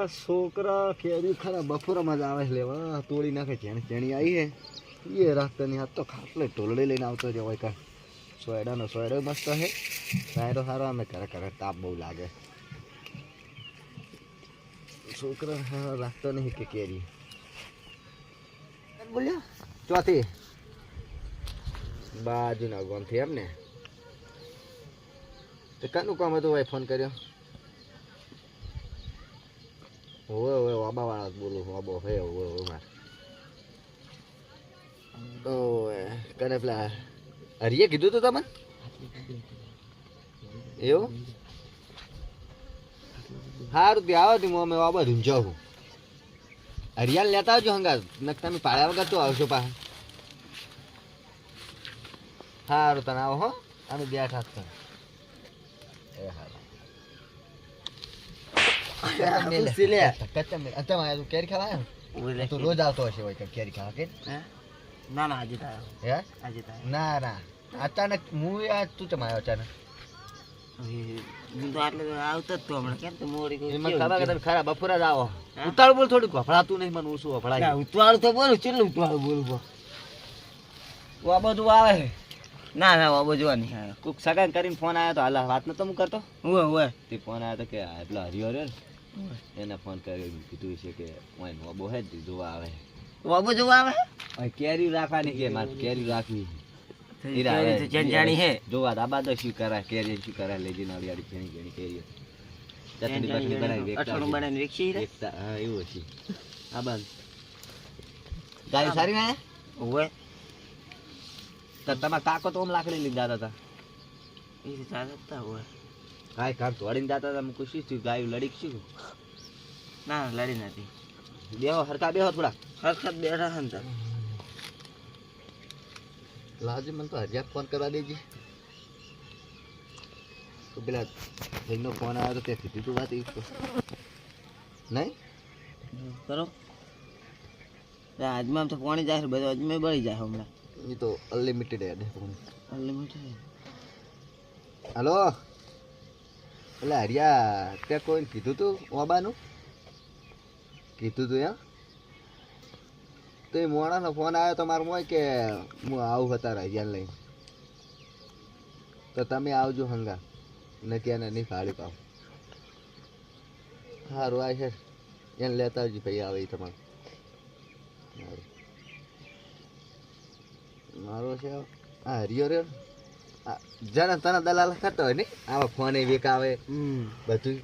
છોકરા કેરી ખરા બપોરમાં જ આવે લેવા તોડી નાખે ચેણી આવી હે એ રાખતા નહીં. આ તો ખાટલે ટોલડી લઈને આવતો જ હોય કાં સોયડો મસ્ત હે સાયરો સારો અમે કરે તાપ બહુ લાગે. છોકરા હા રાખતો નહીં કે કેરી બોલ્યા ચોથી બાજુના ગોમથી એમ ને તો કાનું કામ હતું ભાઈ ફોન કર્યો? ઓવે વાબા વાળા બોલું વાબો હે ઓવે મારે ઓવે કને પેલા હરિયે કીધું તું તમને એવું? સારું ત્યાં આવો તું અમે વાબા ધૂંજાવું હરિયાલ લેતા આવજો હંગા નક તમે પાડ્યા વગર તો આવશો પા. સારું તને આવો હો અમે બેઠા જ એ હારું કેરી ખાવા તું રોજ આવતો હશે હોય કેરી ખાવા કે? ના આજે ના અચાનક હું યાર તું ચમ આવ્યો અચાનક? આવતો જ તો હમણાં કેમ તો મોડી તમે ખરા બપોરે જ આવો. ઉતાળું બોલ થોડુંક વફડાતું નહીં મને ઓછું વફડાય. ઉતવાળું તો બોલું કેટલું ઉતવાળું બોલું આ બધું આવે. ના વાબો જોવા નહીં આવ્યો. કોક સગાઈ કરીને ફોન આવ્યો તો હાલ વાત નતો હું કરતો હોય તે ફોન આવ્યો તો કે એટલો હરિયો રહ્યો ને એને ફોન કર્યો કીધું છે કે વાબો હે જોવા આવે. વાબો જોવા આવે કેરી રાખવાની કે મારે કેરી રાખવી જાણી હે જોવા દાબા તો શું કરાય કેરી શું કરાય લઈ જઈને આવી ઘણી કેરીઓ ચટણી બટણી બનાવી અઠવાડિયું બનાવીને વેચી હા એવું છે. આ બંધ ગાય સારી ને હોય તો તમારા કાકો તો લાકડી લઈને જતા હતા એ ચાલતા હોય ગાય કામ તોડીને જતા હતા. હું ખુશી છું ગાયું લડી શું? ના લડી નથી. બેહો હરકા બેહો થોડા હરખત બેઠા હતા. લાવજે મને તો હરિયા ફોન કરવા દેજે. તો પેલા ભાઈનો ફોન આવ્યો તો તે કીધું તું વાત નહીં કરો આજમાં તો પાણી જાય બધું અજમે બળી જાય હમણાં. એ તો અનલિમિટેડ યાદ અનલિમિટેડ. હલો એટલે હરિયા ત્યાં કોઈને કીધું તું વાબાનું કીધું તું એમ? તો એ મોણાનો ફોન આવ્યો તો મારું હોય કે હું આવું હતા હરિયાને લઈને તો તમે આવજો હંગા નથી એને નહીં ફાળી પાવ. સારું આ છે એને લેતા આવજો ભાઈ આવે એ તમારું. મારો છે આ હરિયો રે જણા તને દલાલ કરતો હોય ને આવા ફોન એ વેકાવે બધું.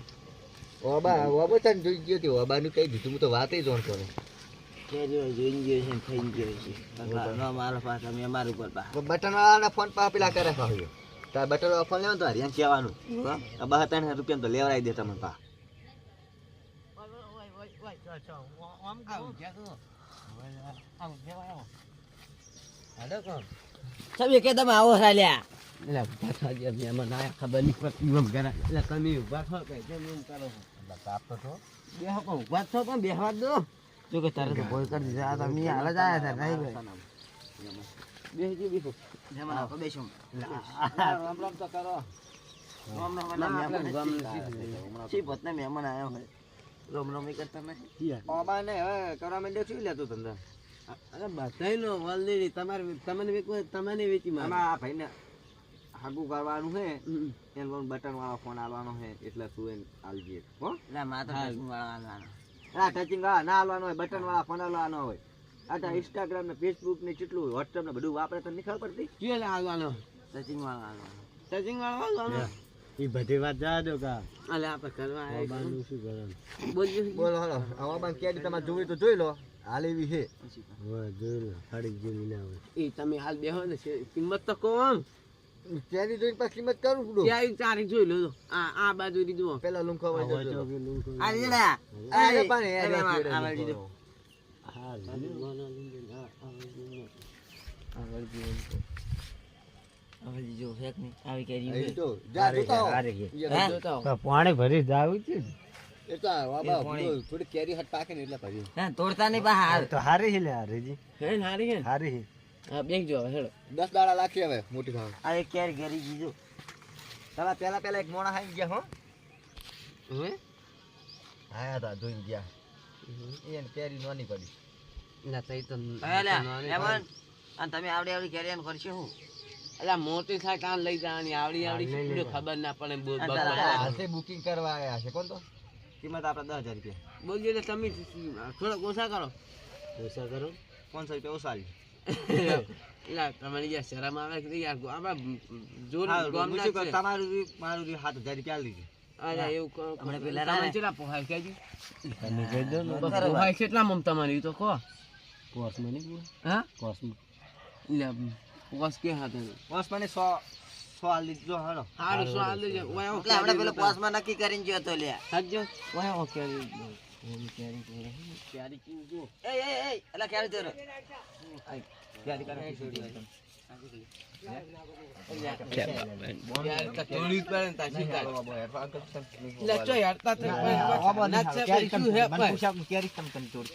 ઓબા તને જોઈ ગયો હતી ઓબાનું કહી દીધું હું તો વાત જોણતો ને જોઈ ગયો છે થઈ ગયો છે મારા પાસે અમે અમારા ઉપર બટન વાળાના ફોન પા પેલા કરે કહ્યું તાર બટન વાળા ફોન લેવાનું તો હરિયાને કહેવાનું 72,000 રૂપિયા તો લેવડાવી દે તમને પા. સભી કે તમે આવો સાલ્યા ખબર નહીં પડતી એટલે તમે ઉભા થો કે એમ કરો આપતો છો બેહો પણ ઉભા થો પણ બેહવા દો. જો કે તારે તો બોલ કરી દીધા તમે હાલ જ આવ્યા હતા નહીં બેહજો બેહો જમણ આપો બેસો રામ રામ તો કરો રામ રામ સી પતને મહેમાન આવ્યો હોય રામ રામ કરતા નહીં ઓબા ને હવે કરવા માંડ્યો શું લેતો ધંધા? અરે બધાયનો ઓલરેડી તમારે તમને વેચવું તમને વેચી માં આ ભાઈને હાગુ કરવાનું છે એનો બટન વાળો ફોન આવવાનો છે એટલે તું એને આલજે હો. ના માતા ટચિંગ વાળા આલવાનો હા ટચિંગ વાળા ના આલવાનો હોય બટન વાળા ફોન આલવાનો હોય. આ ઇન્સ્ટાગ્રામ ને ફેસબુક ને કેટલું વોટ્સએપ ને બધું વાપરે તને ખબર પડતી? કેલે આલવાનો ટચિંગ વાળા આલવાનો ટચિંગ વાળા આલવાનો એ બધી વાત જા દો કા અલે આપણે કરવા બાનું શું કરવાનું બોલજો બોલો હાલો આવા બાન કેડી તમારે જોવી તો જોઈ લો હાલ એવી છે હોય જોઈ લો સાડી જેવી ના હોય એ તમે હાલ બેહો ને કિંમત તો કોમ કેરી જોઈને પાછી કિંમત કરું પડું ત્યાં તારીખ જોઈ લો આ બાજુ દીધું પેલા લુંખો હોય તો આ લેલા આ પાણી આ દીધું પાણી ભરી જાવું છે થોડી કેરી હટ પાકે ને એટલે ભરી તોડતા નહીં બહાર તો હારી છે લે હારીજી હે હારી હે હારી છે. હા બેગ જો હેડો 10 દાડા લાખી હવે મોટી ખાવ આ એક કેરી ઘરી દીધું પેલા એક મોણા ખાઈ ગયા હો આયા હતા જોઈને ગયા એને કેરી નોની પડી ના તઈ તો એમન અને તમે આવડી આવડી કેરી એમ કરશો હું અલા મોટી થાય કાન લઈ જવાની આવડી આવડી શું ખબર ના પડે હાથે બુકિંગ કરવા આવ્યા છે કોણ તો કિંમત આપણે 10,000 રૂપિયા બોલજો એટલે તમે થોડોક ઓછા કરો ઓછા કરો 500 રૂપિયા ઓછા લે એટલે તમારી યાર શરમ આવે કે યાર આપણા જોર તમારું મારું 7,000 રૂપિયા લીધી અરે એવું હમણાં પેલા તમે રાને. કેટલા પોહાય કેજી તમે કહી દો ને પોહાય કેટલા મમ તમારી તો કહો કોર્સમાં નહીં હા કોર્સમાં એટલે પોસ કે હતા કોર્સ મને 100 આ લીધો હાલો હારું સો આલે છે ઓય એટલે આપણે પેલો કોર્સમાં નક્કી કરીને ગયો તો લ્યા હજો ઓય ઓકે ક્યારે કીધું જો એ એલા ક્યારે તેરો ક્યારે કરે છોડી હોય યાર કા થોડી પર તાસી કા લે ચો યાર તા તે ના છે શું હે પણ ક્યારે તમ તમ તોડ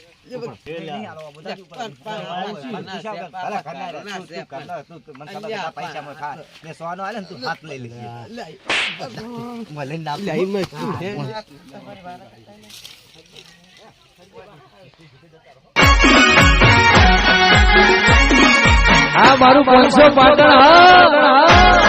આ મારું 500 પાટણ હા